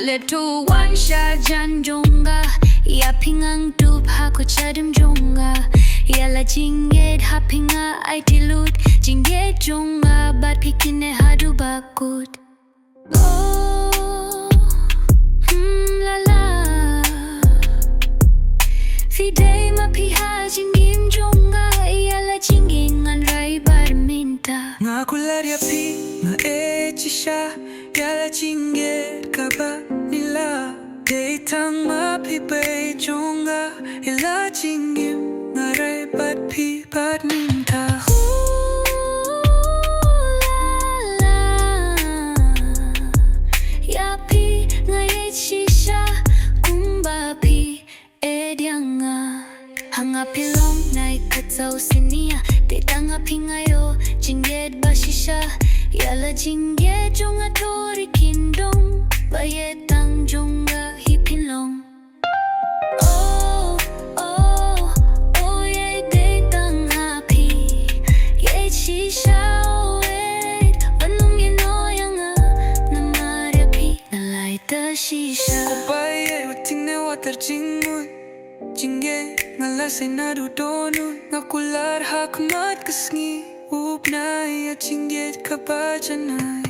Letu wansha jan jonga ya pingang tup hako chadum jonga ya la jinged hapinga aitilut jinged jonga bat pikine hadu bakut oh la la fidei mapiha jingim jonga ya la jingingan rai barminta ngakular ya pi nga echisha ya la jinged kaba nila Deitang mapipay jonga ila jingim ngaray bat pi bat minta la ya pi ngay shisha kumba pi edyanga hanga pilong nai katsau sinia Deitang api ngayo jinged bashisha yala jinged jonga tori kindong bayetang jonga hipilong oh oh oh ye Deitang happy ye shisha wait banung ye no yanga namaria pi nalai ta shisha Kubaye watingne water jingmut Jingge ngalasay narudonu Ngakular hakmat kasngi Upnay at jingge kabajanay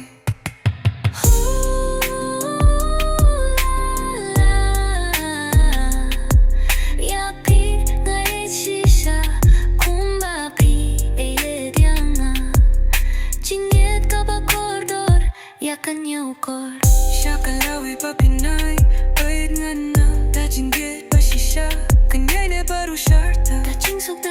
Kanyukor Shakalawi papinay Bayad nga na Dajing get bashisha Kanyay ne baru sharta Dajing sok